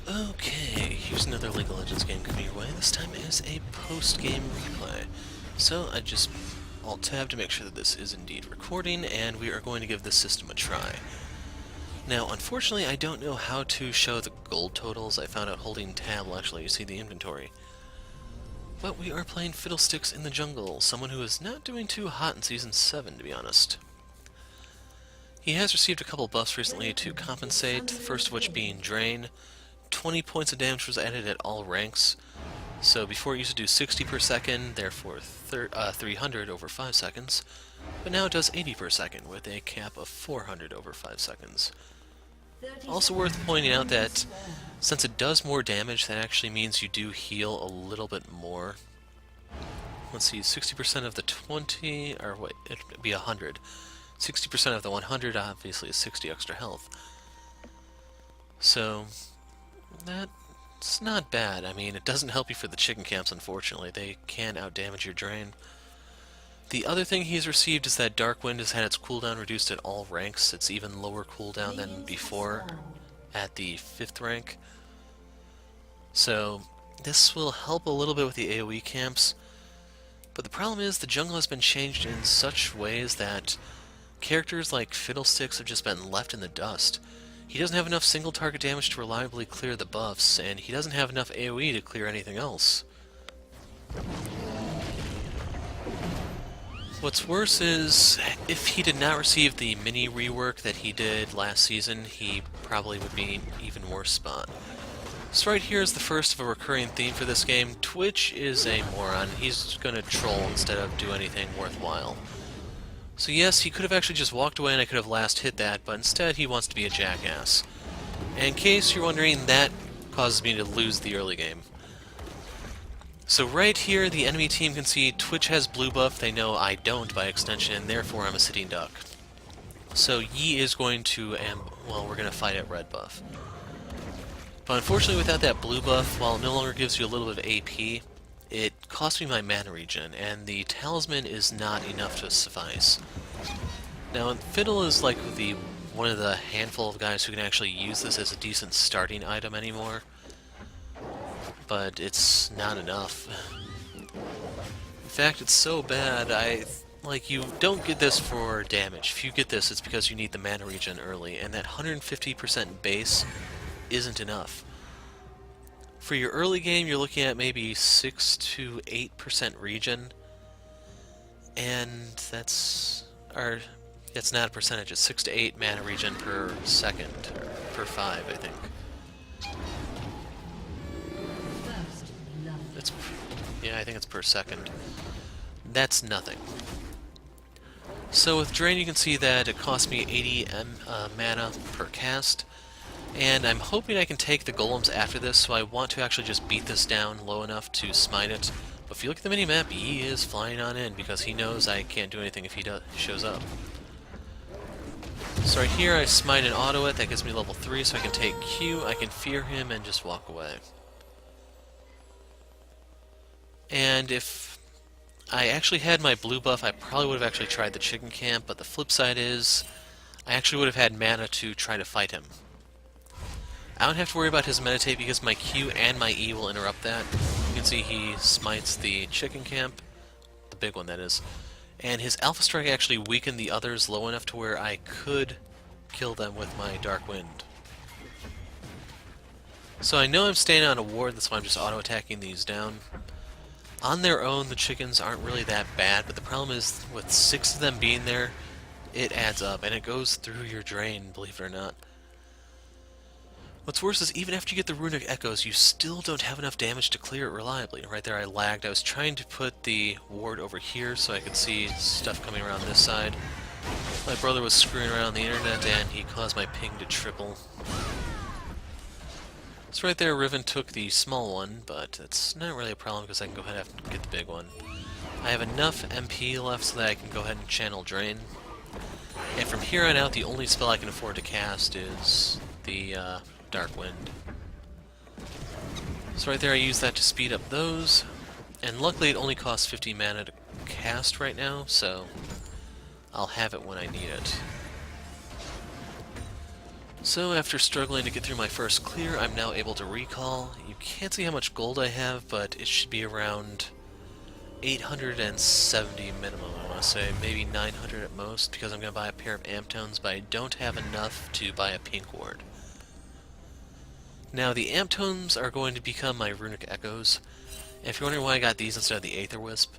Okay, here's another League of Legends game coming your way. This time is a post-game replay. So I just Alt-Tab to make sure that this is indeed recording, and we are going to give this system a try. Now, unfortunately, I don't know how to show the gold totals. I found out holding Tab will actually let you see the inventory. But we are playing Fiddlesticks in the jungle, someone who is not doing too hot in Season 7, to be honest. He has received a couple buffs recently to compensate, the first of which being Drain. 20 points of damage was added at all ranks. So before it used to do 60 per second, therefore 300 over 5 seconds, but now it does 80 per second with a cap of 400 over 5 seconds. Also worth pointing out that since it does more damage, that actually means you do heal a little bit more. Let's see, 60% of the 20, or wait, it'd be 100. 60% of the 100 obviously is 60 extra health. So that's not bad. I mean, it doesn't help you for the chicken camps, unfortunately. They can outdamage your Drain. The other thing he's received is that Dark Wind has had its cooldown reduced at all ranks. It's even lower cooldown than before at the 5th rank. So this will help a little bit with the AoE camps. But the problem is the jungle has been changed in such ways that characters like Fiddlesticks have just been left in the dust. He doesn't have enough single target damage to reliably clear the buffs, and he doesn't have enough AoE to clear anything else. What's worse is, if he did not receive the mini rework that he did last season, he probably would be in an even worse spot. So right here is the first of a recurring theme for this game. Twitch is a moron. He's gonna troll instead of do anything worthwhile. So yes, he could have actually just walked away and I could have last hit that, but instead he wants to be a jackass. And in case you're wondering, that causes me to lose the early game. So right here, the enemy team can see Twitch has blue buff, they know I don't by extension, and therefore I'm a sitting duck. So Yi is going to, well, we're going to fight at red buff. But unfortunately without that blue buff, while it no longer gives you a little bit of AP, it cost me my mana regen, and the talisman is not enough to suffice. Now, Fiddle is like one of the handful of guys who can actually use this as a decent starting item anymore, but it's not enough. In fact, it's so bad, you don't get this for damage. If you get this, it's because you need the mana regen early, and that 150% base isn't enough. For your early game, you're looking at maybe 6 to 8% regen, and that's not a percentage, it's 6 to 8 mana regen per second, or per 5, I think. Yeah, I think it's per second. That's nothing. So with Drain, you can see that it costs me 80 mana per cast. And I'm hoping I can take the golems after this, so I want to actually just beat this down low enough to smite it. But if you look at the minimap, he is flying on in, because he knows I can't do anything if he shows up. So right here, I smite and auto it, that gives me level 3, so I can take Q, I can fear him, and just walk away. And if I actually had my blue buff, I probably would have actually tried the chicken camp, but the flip side is, I actually would have had mana to try to fight him. I don't have to worry about his meditate because my Q and my E will interrupt that. You can see he smites the chicken camp, the big one that is, and his Alpha Strike actually weakened the others low enough to where I could kill them with my Dark Wind. So I know I'm staying on a ward, that's why I'm just auto-attacking these down. On their own, the chickens aren't really that bad, but the problem is with 6 of them being there, it adds up, and it goes through your Drain, believe it or not. What's worse is, even after you get the Runic Echoes, you still don't have enough damage to clear it reliably. Right there I lagged. I was trying to put the ward over here so I could see stuff coming around this side. My brother was screwing around on the internet and he caused my ping to triple. So right there, Riven took the small one, but it's not really a problem because I can go ahead and get the big one. I have enough MP left so that I can go ahead and channel Drain. And from here on out, the only spell I can afford to cast is the Dark Wind. So right there I use that to speed up those, and luckily it only costs 50 mana to cast right now, so I'll have it when I need it. So after struggling to get through my first clear, I'm now able to recall. You can't see how much gold I have, but it should be around 870 minimum, I want to say. Maybe 900 at most, because I'm going to buy a pair of amp tones, but I don't have enough to buy a pink ward. Now, the amp tones are going to become my runic echoes. If you're wondering why I got these instead of the Aether Wisp,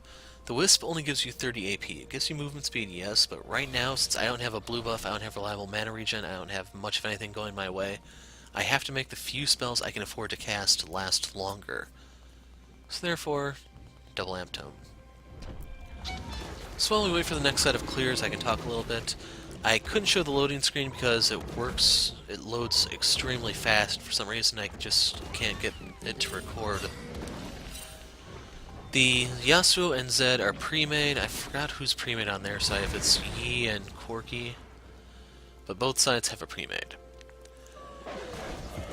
the Wisp only gives you 30 AP. It gives you movement speed, yes, but right now, since I don't have a blue buff, I don't have reliable mana regen, I don't have much of anything going my way, I have to make the few spells I can afford to cast last longer. So therefore, double amp tone. So while we wait for the next set of clears, I can talk a little bit. I couldn't show the loading screen because it loads extremely fast. For some reason, I just can't get it to record. The Yasuo and Zed are pre-made. I forgot who's pre-made on their side, if it's Yi and Corki. But both sides have a pre-made.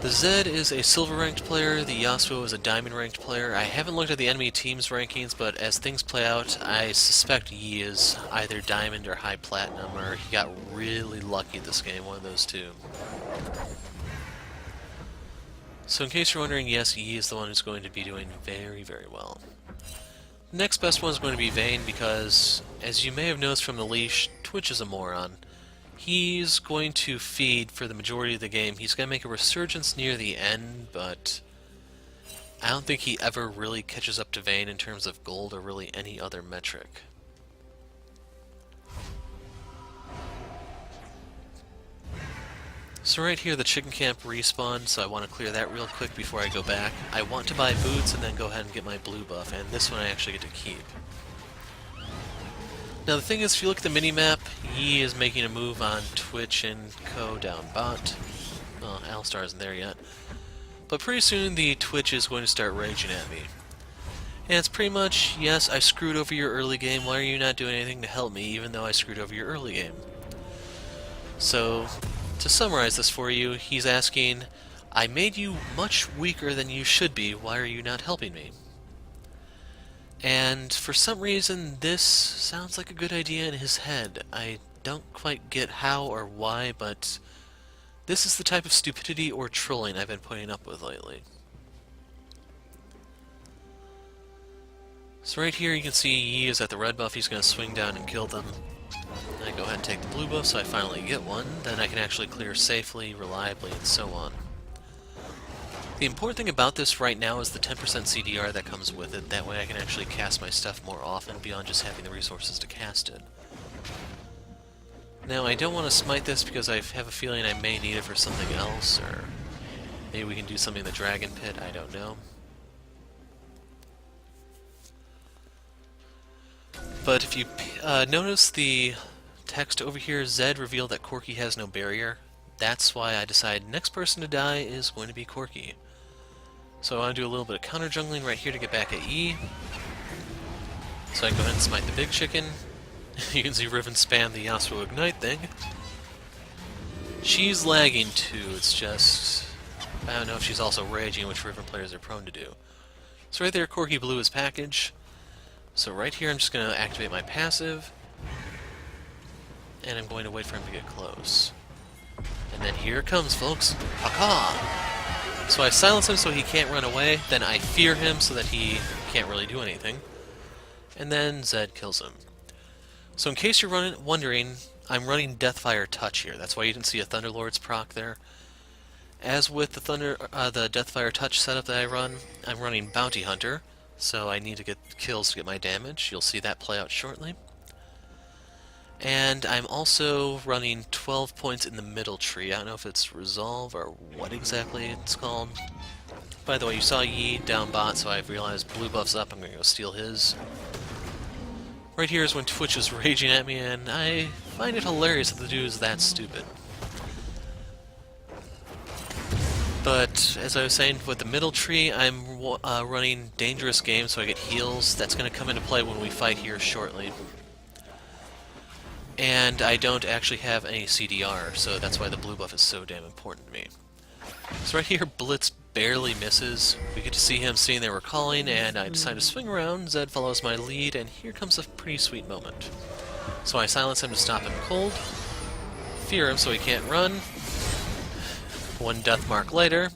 The Zed is a silver-ranked player, the Yasuo is a diamond-ranked player. I haven't looked at the enemy team's rankings, but as things play out, I suspect Yi is either diamond or high platinum, or he got really lucky this game, one of those two. So in case you're wondering, yes, Yi is the one who's going to be doing very, very well. The next best one is going to be Vayne because, as you may have noticed from the leash, Twitch is a moron. He's going to feed for the majority of the game. He's going to make a resurgence near the end, but I don't think he ever really catches up to Vayne in terms of gold or really any other metric. So right here, the chicken camp respawned, so I want to clear that real quick before I go back. I want to buy boots and then go ahead and get my blue buff, and this one I actually get to keep. Now the thing is, if you look at the minimap, Yi is making a move on Twitch and Co. down bot. Well, Alistar isn't there yet. But pretty soon the Twitch is going to start raging at me. And it's pretty much, yes, I screwed over your early game, why are you not doing anything to help me, even though I screwed over your early game? So, to summarize this for you, he's asking, I made you much weaker than you should be, why are you not helping me? And for some reason, this sounds like a good idea in his head. I don't quite get how or why, but this is the type of stupidity or trolling I've been putting up with lately. So right here you can see Yi is at the red buff, he's going to swing down and kill them. I go ahead and take the blue buff so I finally get one, then I can actually clear safely, reliably, and so on. The important thing about this right now is the 10% CDR that comes with it, that way I can actually cast my stuff more often beyond just having the resources to cast it. Now I don't want to smite this because I have a feeling I may need it for something else, or maybe we can do something in the Dragon Pit, I don't know. But if you notice the text over here, Zed revealed that Corki has no barrier. That's why I decided next person to die is going to be Corki. So I want to do a little bit of counter jungling right here to get back at Yi. So I can go ahead and smite the big chicken. You can see Riven spam the Yasuo Ignite thing. She's lagging too, it's just, I don't know if she's also raging, which Riven players are prone to do. So right there, Corki blew his package. So right here I'm just going to activate my passive. And I'm going to wait for him to get close. And then here it comes, folks. Paka! So I silence him so he can't run away, then I fear him so that he can't really do anything. And then Zed kills him. So in case you're wondering, I'm running Deathfire Touch here. That's why you didn't see a Thunderlord's proc there. As with the Deathfire Touch setup that I run, I'm running Bounty Hunter, so I need to get kills to get my damage. You'll see that play out shortly. And I'm also running 12 points in the middle tree. I don't know if it's Resolve or what exactly it's called. By the way, you saw Yi down bot, so I've realized blue buff's up. I'm going to go steal his. Right here is when Twitch is raging at me, and I find it hilarious that the dude is that stupid. But, as I was saying, with the middle tree, I'm running Dangerous Game, so I get heals. That's going to come into play when we fight here shortly. And I don't actually have any CDR, so that's why the blue buff is so damn important to me. So right here, Blitz barely misses. We get to see him sitting there recalling, and I decide to swing around. Zed follows my lead, and here comes a pretty sweet moment. So I silence him to stop him cold, fear him so he can't run, One death mark later,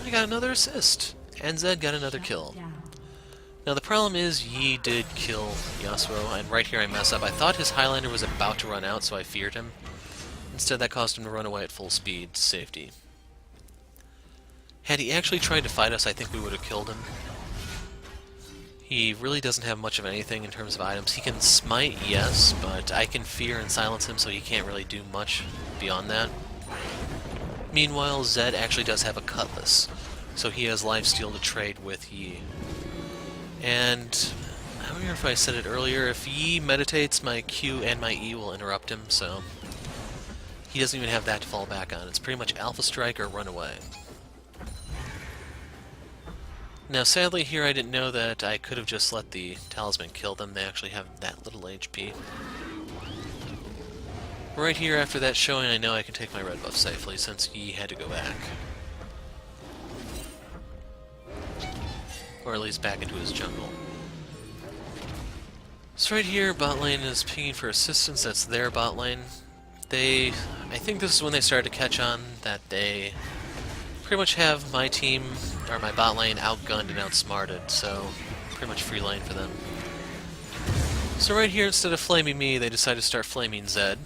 I got another assist, and Zed got another kill. Now the problem is Yi did kill Yasuo, and right here I mess up. I thought his Highlander was about to run out, so I feared him. Instead that caused him to run away at full speed to safety. Had he actually tried to fight us, I think we would have killed him. He really doesn't have much of anything in terms of items. He can smite, yes, but I can fear and silence him, so he can't really do much beyond that. Meanwhile, Zed actually does have a cutlass, so he has lifesteal to trade with Yi. And I don't remember if I said it earlier, if Yi meditates, my Q and my E will interrupt him, so he doesn't even have that to fall back on. It's pretty much Alpha Strike or run away. Now sadly here I didn't know that I could have just let the talisman kill them. They actually have that little HP. Right here after that showing I know I can take my red buff safely since Yi had to go back. Or at least back into his jungle. So right here, bot lane is pinging for assistance. That's their bot lane. I think this is when they started to catch on that they pretty much have my team, or my bot lane, outgunned and outsmarted, so pretty much free lane for them. So right here, instead of flaming me, they decide to start flaming Zed.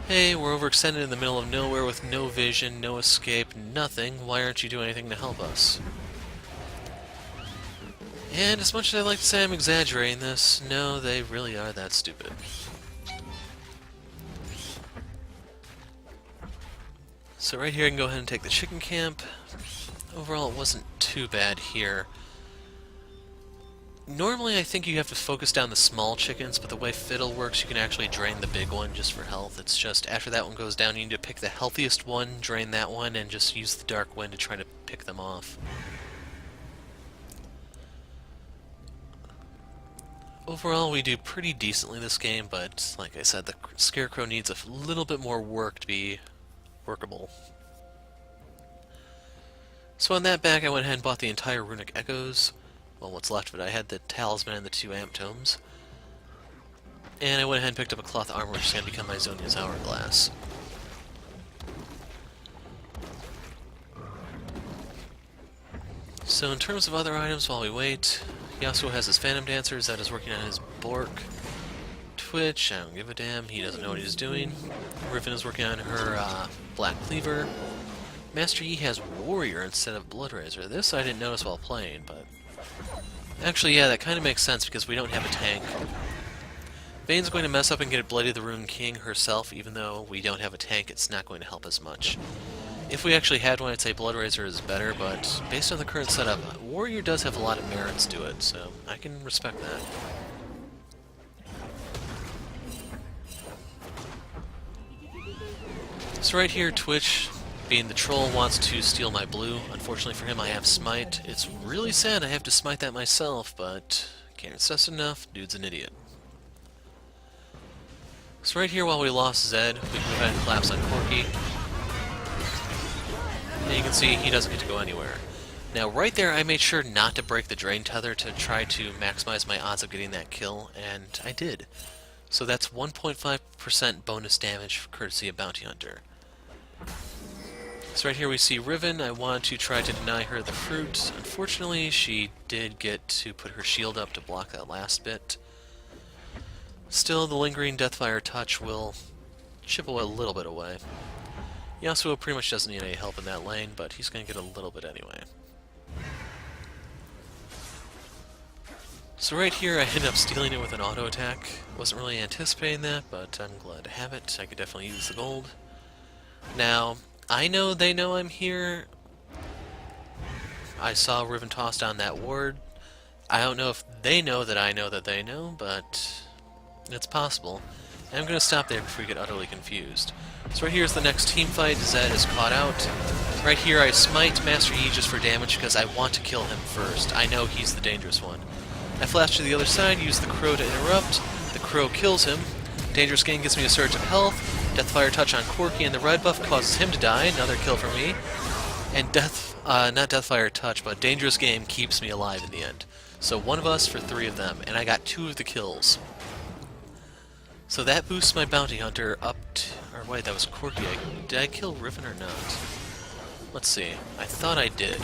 Hey, we're overextended in the middle of nowhere with no vision, no escape, nothing. Why aren't you doing anything to help us? And as much as I like to say I'm exaggerating this, no, they really are that stupid. So right here I can go ahead and take the chicken camp. Overall it wasn't too bad here. Normally I think you have to focus down the small chickens, but the way Fiddle works you can actually drain the big one just for health. It's just after that one goes down you need to pick the healthiest one, drain that one, and just use the Dark Wind to try to pick them off. Overall, we do pretty decently this game, but like I said, the Scarecrow needs a little bit more work to be workable. So on that back, I went ahead and bought the entire Runic Echoes. Well, what's left of it. I had the Talisman and the 2 Amp Tomes. And I went ahead and picked up a Cloth Armor, which is going to become my Zonia's Hourglass. So in terms of other items, while we wait, Yasuo has his Phantom Dancer, Zed is working on his Bork. Twitch, I don't give a damn, he doesn't know what he's doing. Riven is working on her Black Cleaver. Master Yi has Warrior instead of Bloodrazor. This I didn't notice while playing, but... Actually, yeah, that kind of makes sense because we don't have a tank. Vayne's going to mess up and get Bloody the Rune King herself, even though we don't have a tank, it's not going to help as much. If we actually had one, I'd say Bloodrazor is better, but based on the current setup, Warrior does have a lot of merits to it, so I can respect that. So right here, Twitch, being the troll, wants to steal my blue. Unfortunately for him, I have Smite. It's really sad I have to smite that myself, but can't insist enough, dude's an idiot. So right here, while we lost Zed, we can go ahead and collapse on Corki. And you can see he doesn't get to go anywhere. Now right there I made sure not to break the Drain Tether to try to maximize my odds of getting that kill, and I did. So that's 1.5% bonus damage courtesy of Bounty Hunter. So right here we see Riven. I want to try to deny her the fruit. Unfortunately she did get to put her shield up to block that last bit. Still, the lingering Deathfire touch will chip a little bit away. Yasuo pretty much doesn't need any help in that lane, but he's going to get a little bit anyway. So right here I ended up stealing it with an auto attack. Wasn't really anticipating that, but I'm glad to have it. I could definitely use the gold. Now, I know they know I'm here. I saw Riven toss down that ward. I don't know if they know that I know that they know, but it's possible. And I'm going to stop there before we get utterly confused. So right here is the next team fight. Zed is caught out. Right here I smite Master Yi just for damage because I want to kill him first. I know he's the dangerous one. I flash to the other side, use the Crow to interrupt. The Crow kills him. Dangerous Gang gives me a surge of health. Deathfire Touch on Corki and the red buff causes him to die. Another kill for me. And not Deathfire Touch, but Dangerous Game keeps me alive in the end. So one of us for 3 of them, and I got 2 of the kills. So that boosts my Bounty Hunter up to, Or wait, that was Corki. Did I kill Riven or not? Let's see. I thought I did.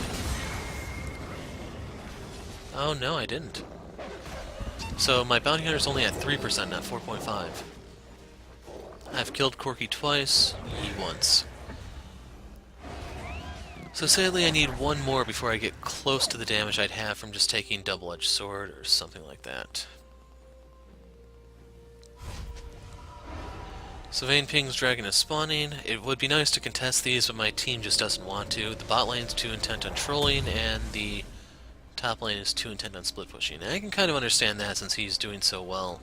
Oh no, I didn't. So my bounty hunter's only at 3%, not 4.5. I've killed Corki twice, Yi once. So sadly I need one more before I get close to the damage I'd have from just taking double-edged sword or something like that. So Vayne Ping's dragon is spawning. It would be nice to contest these, but my team just doesn't want to. The bot lane's too intent on trolling, and the top lane is too intent on split pushing. And I can kind of understand that since he's doing so well.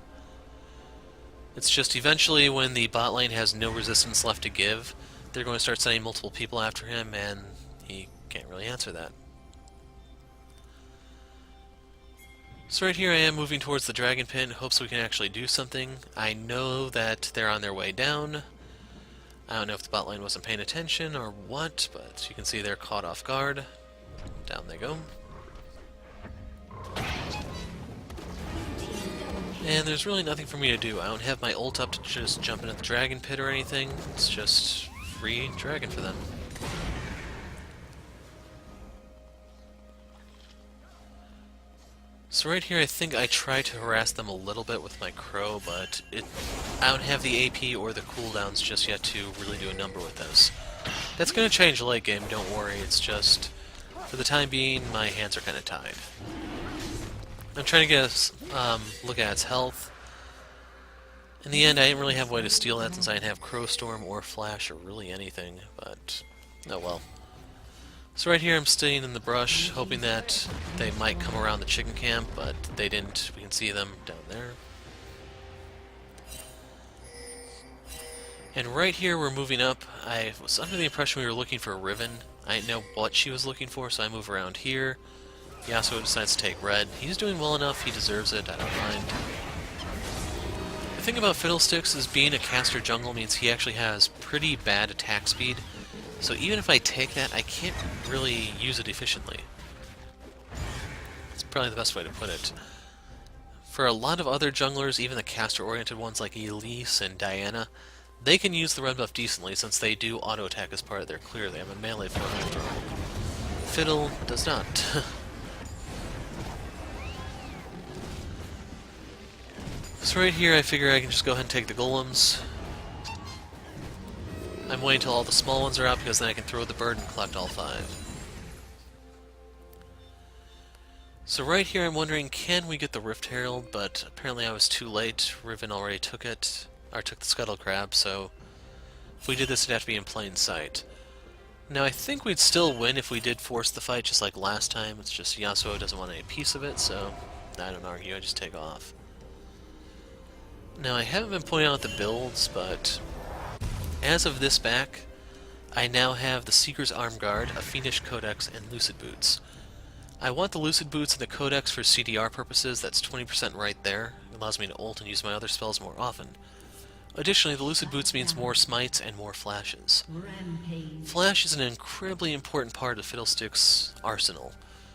It's just eventually when the bot lane has no resistance left to give, they're going to start sending multiple people after him, and he can't really answer that. So right here I am moving towards the dragon pit in hopes we can actually do something. I know that they're on their way down. I don't know if the bot lane wasn't paying attention or what, but you can see they're caught off guard. Down they go. And there's really nothing for me to do. I don't have my ult up to just jump into the dragon pit or anything. It's just free dragon for them. So right here I think I try to harass them a little bit with my crow, but I don't have the AP or the cooldowns just yet to really do a number with this. That's going to change late game, don't worry. It's just, for the time being, my hands are kind of tied. I'm trying to get a look at its health. In the end, I didn't really have a way to steal that since I didn't have Crow Storm or Flash or really anything, but oh well. So right here I'm staying in the brush, hoping that they might come around the chicken camp, but they didn't. We can see them down there. And right here we're moving up. I was under the impression we were looking for a Riven. I didn't know what she was looking for, so I move around here. Yasuo decides to take red. He's doing well enough, he deserves it, I don't mind. The thing about Fiddlesticks is being a caster jungle means he actually has pretty bad attack speed. So even if I take that, I can't really use it efficiently. That's probably the best way to put it. For a lot of other junglers, even the caster-oriented ones like Elise and Diana, they can use the red buff decently since they do auto-attack as part of their clear. They have a melee form after all. Fiddle does not. So right here I figure I can just go ahead and take the golems. I'm waiting until all the small ones are out because then I can throw the bird and collect all 5. So right here I'm wondering, can we get the Rift Herald? But apparently I was too late. Riven already took it, or took the Scuttle Crab, so if we did this it'd have to be in plain sight. Now I think we'd still win if we did force the fight just like last time. It's just Yasuo doesn't want any piece of it, so I don't argue, I just take off. Now I haven't been pointing out the builds, but as of this back, I now have the Seeker's Arm Guard, a Fiendish Codex, and Lucid Boots. I want the Lucid Boots and the Codex for CDR purposes. That's 20% right there. It allows me to ult and use my other spells more often. Additionally, the Lucid Boots means more smites and more flashes. Flash is an incredibly important part of Fiddlestick's arsenal,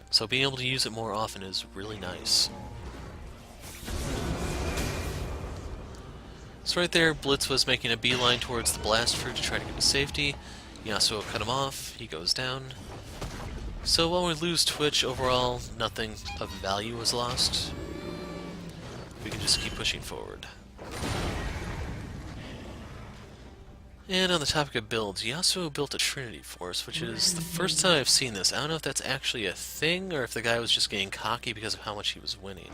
so being able to use it more often is really nice. So right there, Blitz was making a beeline towards the blast fruit to try to get to safety. Yasuo cut him off, he goes down. So while we lose Twitch, overall, nothing of value was lost. We can just keep pushing forward. And on the topic of builds, Yasuo built a Trinity Force, which is the first time I've seen this. I don't know if that's actually a thing, or if the guy was just getting cocky because of how much he was winning.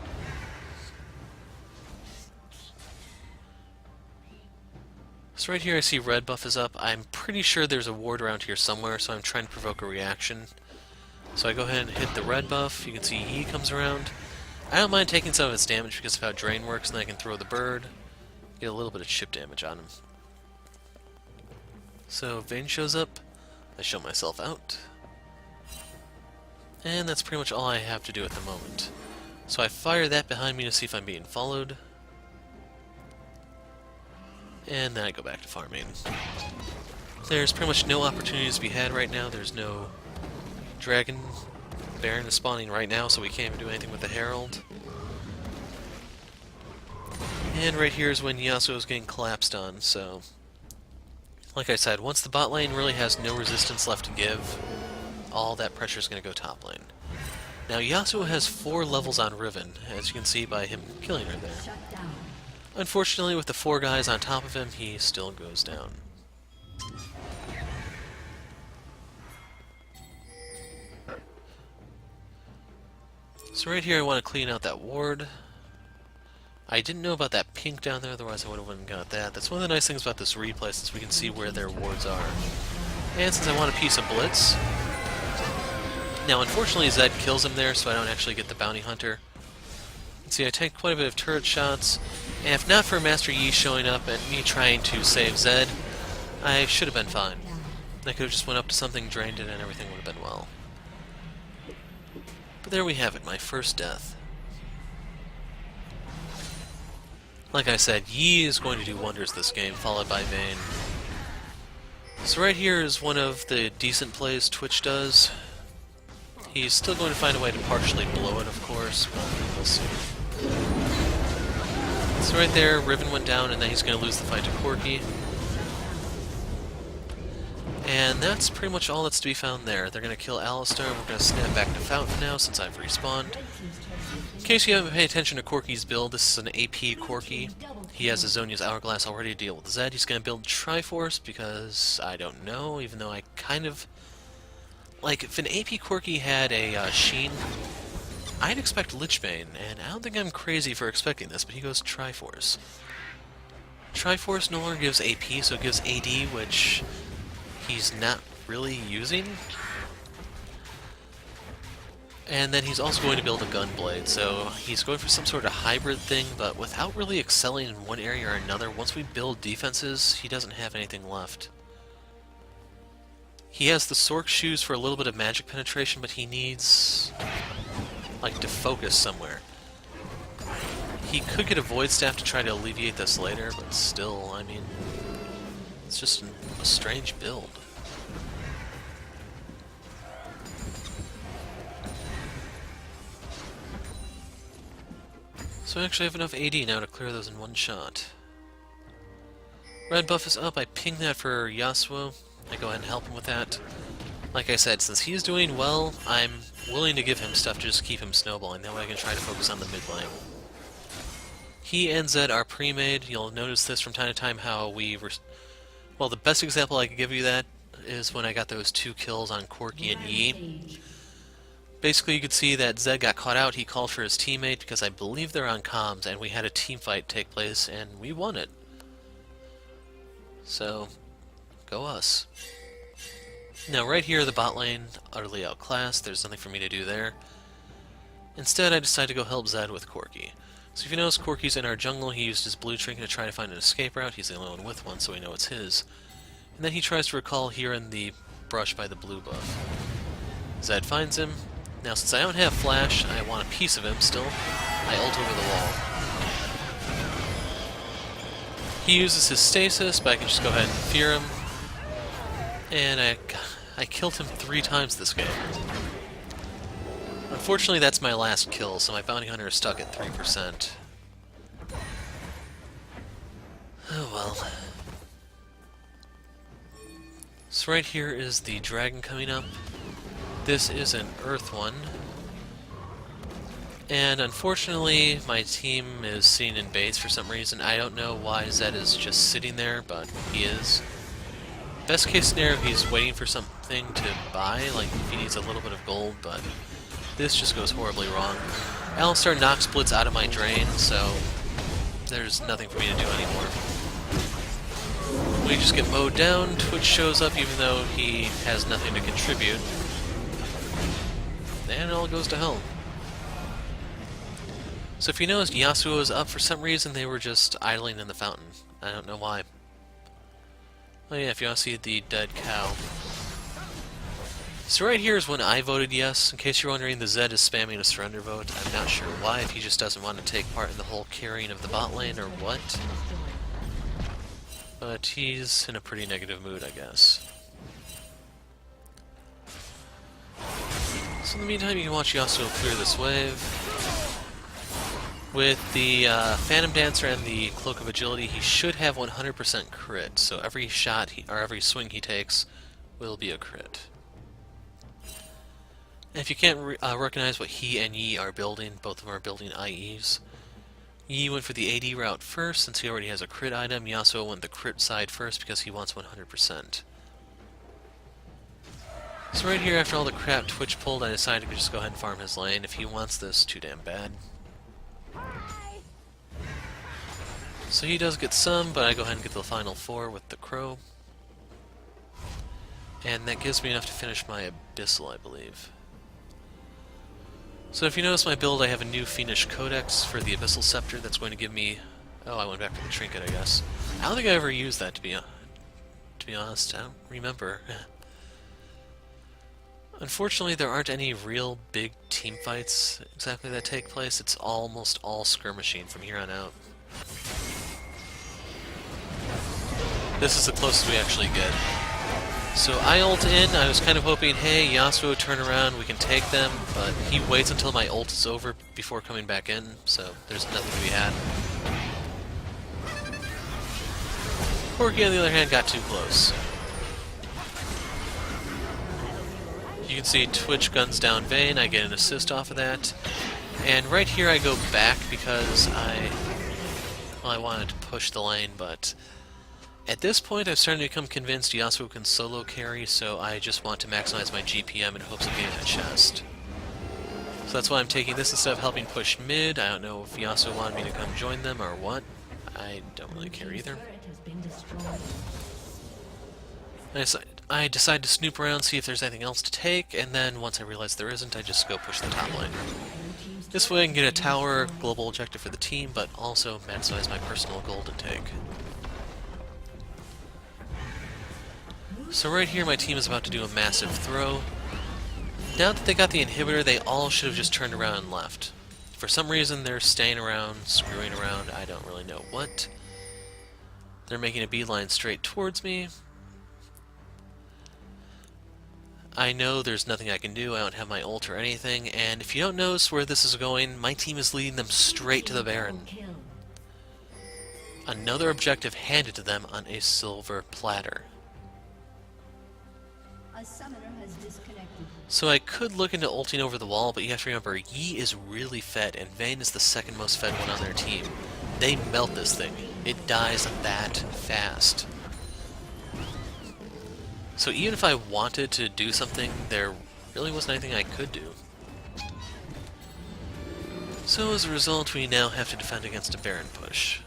So right here I see red buff is up. I'm pretty sure there's a ward around here somewhere, so I'm trying to provoke a reaction. So I go ahead and hit the red buff. You can see he comes around. I don't mind taking some of its damage because of how Drain works, and then I can throw the bird. Get a little bit of chip damage on him. So Vayne shows up. I show myself out. And that's pretty much all I have to do at the moment. So I fire that behind me to see if I'm being followed. And then I go back to farming. There's pretty much no opportunities to be had right now. There's no Dragon Baron is spawning right now, so we can't even do anything with the Herald. And right here is when Yasuo is getting collapsed on, so Like I said, once the bot lane really has no resistance left to give, all that pressure is going to go top lane. Now Yasuo has 4 levels on Riven, as you can see by him killing her there. Unfortunately, with the 4 guys on top of him, he still goes down. So right here I want to clean out that ward. I didn't know about that pink down there, otherwise I would have went and got that. That's one of the nice things about this replay, since we can see where their wards are. And since I want a piece of Blitz... Now unfortunately Zed kills him there, so I don't actually get the Bounty Hunter. See, I take quite a bit of turret shots, and if not for Master Yi showing up and me trying to save Zed, I should have been fine. I could have just went up to something, drained it, and everything would have been well. But there we have it, my first death. Like I said, Yi is going to do wonders this game, followed by Vayne. So right here is one of the decent plays Twitch does. He's still going to find a way to partially blow it, of course, but we'll see. So right there, Riven went down, and then he's going to lose the fight to Corki. And that's pretty much all that's to be found there. They're going to kill Alistar, we're going to snap back to Fountain now, since I've respawned. In case you haven't paid attention to Corki's build, this is an AP Corki. He has a Zhonya's Hourglass already to deal with Zed. He's going to build Triforce, because I don't know, even though I kind of... Like, if an AP Corki had a Sheen, I'd expect Lichbane, and I don't think I'm crazy for expecting this, but he goes Triforce. Triforce no longer gives AP, so it gives AD, which he's not really using. And then he's also going to build a Gunblade, so he's going for some sort of hybrid thing, but without really excelling in one area or another, once we build defenses, he doesn't have anything left. He has the Sork shoes for a little bit of magic penetration, but he needs, like, to focus somewhere. He could get a Void Staff to try to alleviate this later, but still, I mean, it's just a strange build. So I actually have enough AD now to clear those in one shot. Red buff is up, I ping that for Yasuo. I go ahead and help him with that. Like I said, since he's doing well, I'm willing to give him stuff to just keep him snowballing. That way I can try to focus on the mid lane. He and Zed are pre-made. You'll notice this from time to time how we were... Well, the best example I can give you that is when I got those 2 kills on Corki and Yi. Basically, you could see that Zed got caught out. He called for his teammate because I believe they're on comms, and we had a team fight take place, and we won it. So... go us. Now right here, the bot lane, utterly outclassed. There's nothing for me to do there. Instead, I decide to go help Zed with Corki. So if you notice, Corki's in our jungle. He used his blue trinket to try to find an escape route. He's the only one with one, so we know it's his. And then he tries to recall here in the brush by the blue buff. Zed finds him. Now, since I don't have flash, I want a piece of him still. I ult over the wall. He uses his stasis, but I can just go ahead and fear him. And I killed him 3 times this game. Unfortunately, that's my last kill, so my bounty hunter is stuck at 3%. Oh well. So right here is the dragon coming up. This is an earth one. And unfortunately, my team is sitting in base for some reason. I don't know why Zed is just sitting there, but he is. Best case scenario, he's waiting for something to buy, like if he needs a little bit of gold, but this just goes horribly wrong. Alistar knocks Blitz out of my drain, so there's nothing for me to do anymore. We just get mowed down, Twitch shows up even though he has nothing to contribute, and it all goes to hell. So if you noticed, Yasuo is up. For some reason they were just idling in the fountain. I don't know why. Oh yeah, if you want to see the dead cow. So right here is when I voted yes. In case you're wondering, the Zed is spamming a surrender vote. I'm not sure why, if he just doesn't want to take part in the whole carrying of the bot lane or what. But he's in a pretty negative mood, I guess. So in the meantime, you can watch Yasuo clear this wave. With the Phantom Dancer and the Cloak of Agility, he should have 100% crit, so every shot or every swing he takes will be a crit. And if you can't recognize what he and Yi are building, both of them are building IEs. Yi went for the AD route first, since he already has a crit item. Yasuo went the crit side first because he wants 100%. So right here, after all the crap Twitch pulled, I decided to just go ahead and farm his lane if he wants this too damn bad. So he does get some, but I go ahead and get the final 4 with the Crow. And that gives me enough to finish my Abyssal, I believe. So if you notice my build, I have a new Fiendish Codex for the Abyssal Scepter that's going to give me... Oh, I went back for the Trinket, I guess. I don't think I ever used that, to be honest. I don't remember. Unfortunately, there aren't any real big team fights exactly that take place. It's almost all skirmishing from here on out. This is the closest we actually get. So I ult in, I was kind of hoping, hey, Yasuo, turn around, we can take them, but he waits until my ult is over before coming back in, so there's nothing to be had. Corki, on the other hand, got too close. You can see Twitch guns down Vayne, I get an assist off of that, and right here I go back because I wanted to push the lane, but at this point I'm starting to become convinced Yasuo can solo carry, so I just want to maximize my GPM in hopes of getting a chest. So that's why I'm taking this instead of helping push mid. I don't know if Yasuo wanted me to come join them or what. I don't really care either. I decide to snoop around, see if there's anything else to take, and then once I realize there isn't, I just go push the top lane. This way I can get a tower, global objective for the team, but also maximize my personal gold intake. So right here my team is about to do a massive throw. Now that they got the inhibitor, they all should have just turned around and left. For some reason they're staying around, screwing around, I don't really know what. They're making a beeline straight towards me. I know there's nothing I can do, I don't have my ult or anything, and if you don't notice where this is going, my team is leading them straight to the Baron. Another objective handed to them on a silver platter. So I could look into ulting over the wall, but you have to remember, Yi is really fed, and Vayne is the second most fed one on their team. They melt this thing. It dies that fast. So even if I wanted to do something, there really wasn't anything I could do. So as a result, we now have to defend against a Baron push.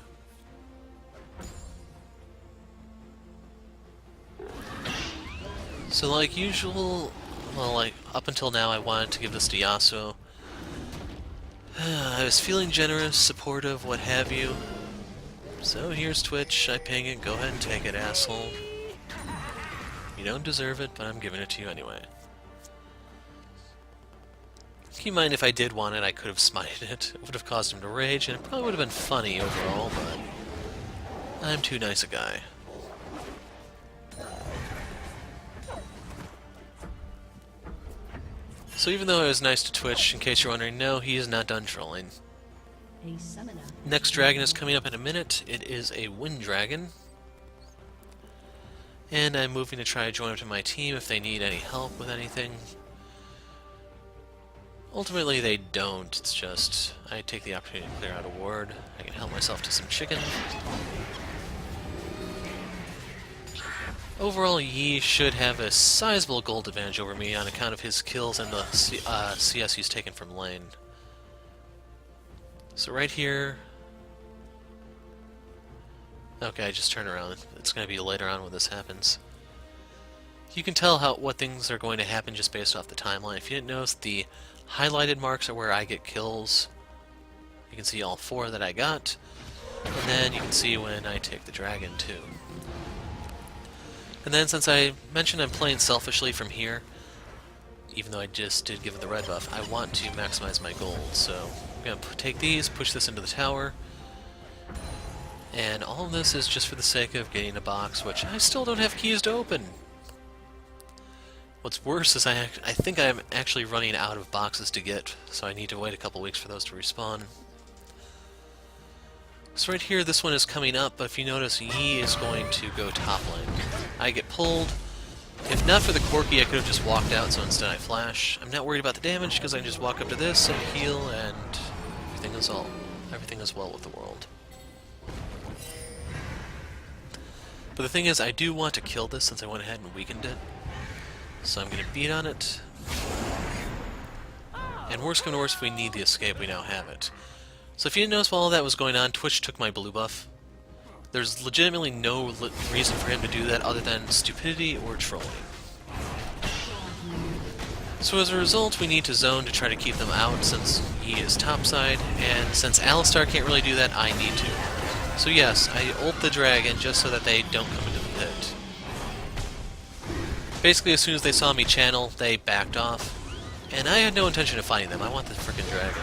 So like usual, well, like up until now I wanted to give this to Yasuo. I was feeling generous, supportive, what have you. So here's Twitch, I ping it, go ahead and take it, asshole. You don't deserve it, but I'm giving it to you anyway. Keep in mind, if I did want it, I could have smited it. It would have caused him to rage, and it probably would have been funny overall, but I'm too nice a guy. So even though I was nice to Twitch, in case you're wondering, no, he is not done trolling. Next dragon is coming up in a minute. It is a wind dragon. And I'm moving to try to join up to my team if they need any help with anything. Ultimately they don't, it's just I take the opportunity to clear out a ward. I can help myself to some chicken. Overall, Yi should have a sizable gold advantage over me on account of his kills and the CS he's taken from lane. So right here... Okay, I just turned around. It's going to be later on when this happens. You can tell what things are going to happen just based off the timeline. If you didn't notice, the highlighted marks are where I get kills. You can see all 4 that I got. And then you can see when I take the dragon, too. And then since I mentioned I'm playing selfishly from here, even though I just did give it the red buff, I want to maximize my gold. So I'm going to take these, push this into the tower. And all of this is just for the sake of getting a box, which I still don't have keys to open. What's worse is I think I'm actually running out of boxes to get, so I need to wait a couple weeks for those to respawn. So right here, this one is coming up, but if you notice, Yi is going to go top lane. I get pulled. If not for the Corki, I could have just walked out, so instead I flash. I'm not worried about the damage, because I can just walk up to this and heal, and everything is well with the world. But the thing is, I do want to kill this since I went ahead and weakened it. So I'm going to beat on it. And worst come to worst, if we need the escape, we now have it. So if you didn't notice while all that was going on, Twitch took my blue buff. There's legitimately no reason for him to do that other than stupidity or trolling. So as a result, we need to zone to try to keep them out since he is topside, and since Alistar can't really do that, I need to. So yes, I ult the dragon just so that they don't come into the pit. Basically, as soon as they saw me channel, they backed off. And I had no intention of fighting them. I want the frickin' dragon.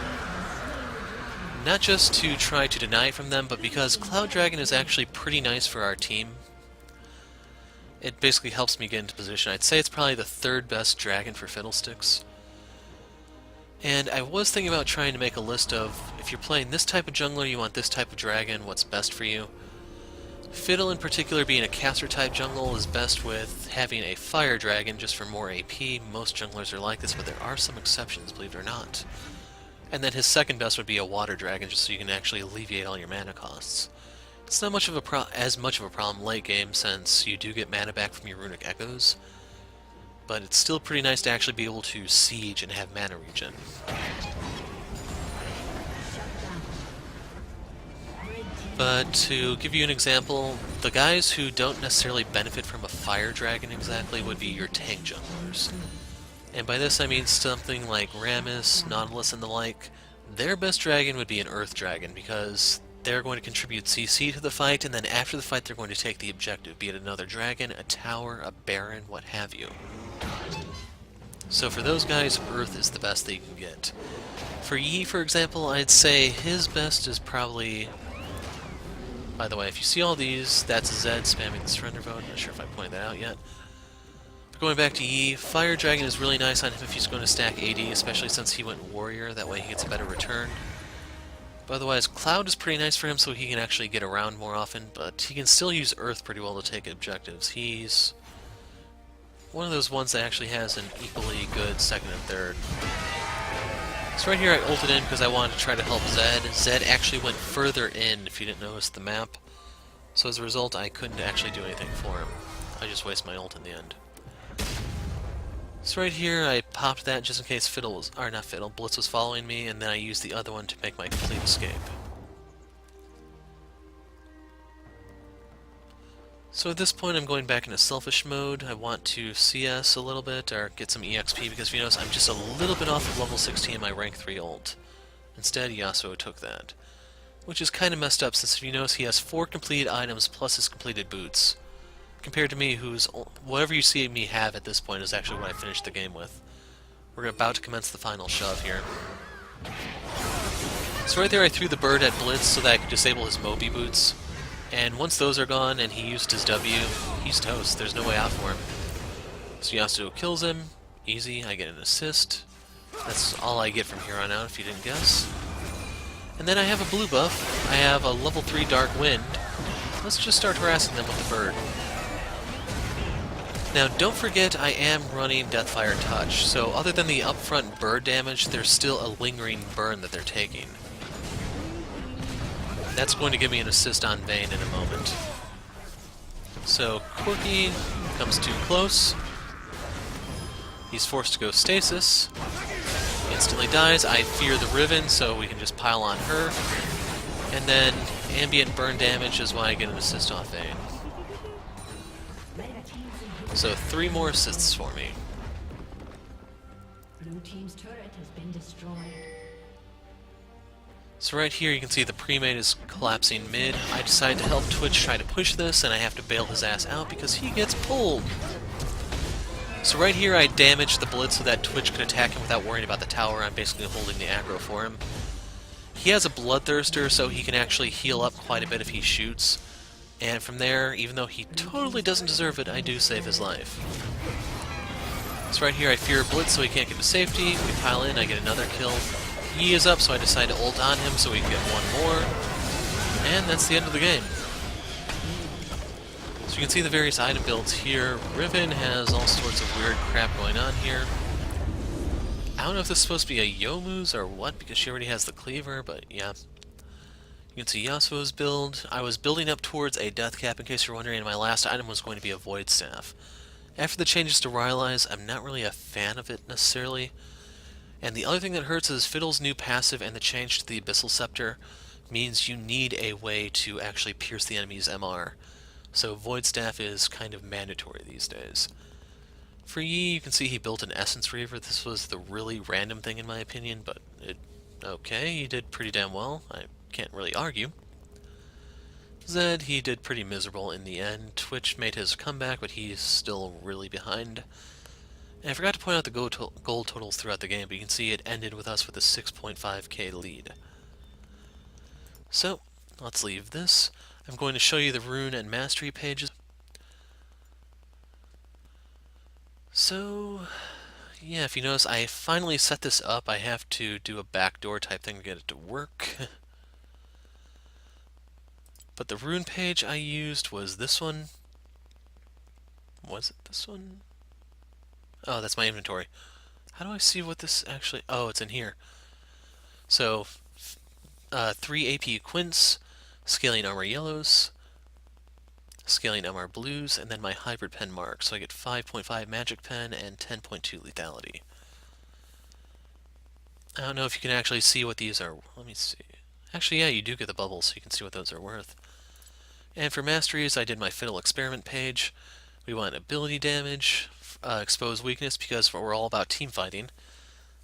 Not just to try to deny it from them, but because Cloud Dragon is actually pretty nice for our team. It basically helps me get into position. I'd say it's probably the third best dragon for Fiddlesticks. And I was thinking about trying to make a list of, if you're playing this type of jungler, you want this type of dragon, what's best for you. Fiddle in particular, being a caster type jungle, is best with having a fire dragon just for more AP. Most junglers are like this, but there are some exceptions, believe it or not. And then his second best would be a water dragon, just so you can actually alleviate all your mana costs. It's not much of as much of a problem late game, since you do get mana back from your Runic Echoes, but it's still pretty nice to actually be able to siege and have mana regen. But to give you an example, the guys who don't necessarily benefit from a fire dragon exactly would be your tank junglers. And by this I mean something like Rammus, Nautilus, and the like. Their best dragon would be an earth dragon, because they're going to contribute CC to the fight, and then after the fight they're going to take the objective, be it another dragon, a tower, a baron, what have you. So for those guys, earth is the best that you can get. For Yi, for example, I'd say his best is probably... By the way, if you see all these, that's Zed spamming the surrender vote. I'm not sure if I pointed that out yet. But going back to Yi, Fire Dragon is really nice on him if he's going to stack AD, especially since he went Warrior, that way he gets a better return. But otherwise, Cloud is pretty nice for him so he can actually get around more often, but he can still use Earth pretty well to take objectives. He's one of those ones that actually has an equally good second and third. So right here I ulted in because I wanted to try to help Zed. Zed actually went further in, if you didn't notice the map. So as a result, I couldn't actually do anything for him. I just wasted my ult in the end. So right here I popped that just in case Blitz was following me, and then I used the other one to make my complete escape. So at this point I'm going back into selfish mode. I want to CS a little bit, or get some EXP, because if you notice I'm just a little bit off of level 16 in my rank 3 ult. Instead, Yasuo took that. Which is kind of messed up, since if you notice he has 4 completed items plus his completed boots. Compared to me, who's... whatever you see me have at this point is actually what I finished the game with. We're about to commence the final shove here. So right there I threw the bird at Blitz so that I could disable his Moby boots. And once those are gone and he used his W, he's toast. There's no way out for him. So Yasuo kills him. Easy. I get an assist. That's all I get from here on out, if you didn't guess. And then I have a blue buff. I have a level 3 Dark Wind. Let's just start harassing them with the bird. Now, don't forget I am running Deathfire Touch, so other than the upfront bird damage, there's still a lingering burn that they're taking. That's going to give me an assist on Vayne in a moment. So, Corki comes too close. He's forced to go stasis. Instantly dies. I fear the Riven, so we can just pile on her. And then, ambient burn damage is why I get an assist off Vayne. So 3 more assists for me. Blue team's turret has been destroyed. So right here you can see the pre-mate is collapsing mid. I decide to help Twitch try to push this, and I have to bail his ass out because he gets pulled. So right here I damaged the Blitz so that Twitch could attack him without worrying about the tower. I'm basically holding the aggro for him. He has a Bloodthirster, so he can actually heal up quite a bit if he shoots. And from there, even though he totally doesn't deserve it, I do save his life. So right here I fear Blitz so he can't get to safety. We pile in, I get another kill. Yi is up, so I decide to ult on him so we can get one more. And that's the end of the game. So you can see the various item builds here. Riven has all sorts of weird crap going on here. I don't know if this is supposed to be a Yomu's or what, because she already has the cleaver, but yeah. You can see Yasuo's build. I was building up towards a death cap, in case you're wondering, and my last item was going to be a void staff. After the changes to Rylai's, I'm not really a fan of it necessarily. And the other thing that hurts is Fiddle's new passive and the change to the Abyssal Scepter means you need a way to actually pierce the enemy's MR. So Void Staff is kind of mandatory these days. For Yi, you can see he built an Essence Reaver. This was the really random thing in my opinion, but okay, he did pretty damn well. I can't really argue. Zed, he did pretty miserable in the end. Twitch made his comeback, but he's still really behind. And I forgot to point out the gold totals throughout the game, but you can see it ended with us with a 6.5k lead. So, let's leave this. I'm going to show you the rune and mastery pages. So, yeah, if you notice, I finally set this up. I have to do a backdoor type thing to get it to work. But the rune page I used was this one. Was it this one? Oh, that's my inventory. How do I see what this actually... Oh, it's in here. So, 3 AP Quints, Scaling Armor Yellows, Scaling Armor Blues, and then my Hybrid Pen mark. So I get 5.5 Magic Pen and 10.2 Lethality. I don't know if you can actually see what these are. Let me see. Actually, yeah, you do get the bubbles, so you can see what those are worth. And for masteries, I did my Fiddle Experiment page. We want ability damage, expose weakness, because we're all about team fighting.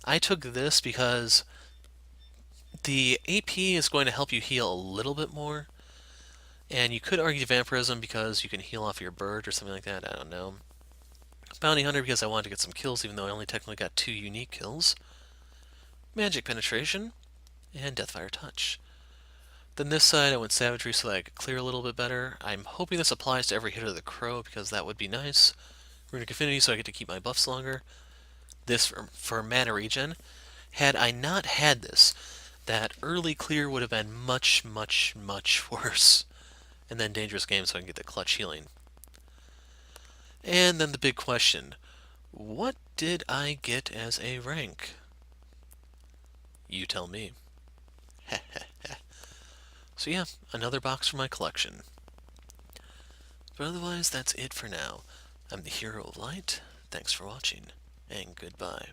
I took this because the AP is going to help you heal a little bit more. And you could argue Vampirism because you can heal off your bird or something like that, I don't know. Bounty Hunter because I wanted to get some kills even though I only technically got 2 unique kills. Magic Penetration, and Deathfire Touch. Then this side I went Savagery so that I could clear a little bit better. I'm hoping this applies to every hit of the Crow because that would be nice. Runic Affinity so I get to keep my buffs longer. This for mana regen. Had I not had this, that early clear would have been much, much, much worse. And then Dangerous Game so I can get the clutch healing. And then the big question, what did I get as a rank? You tell me. So yeah, another box for my collection. But otherwise, that's it for now. I'm the Hero of Light. Thanks for watching, and goodbye.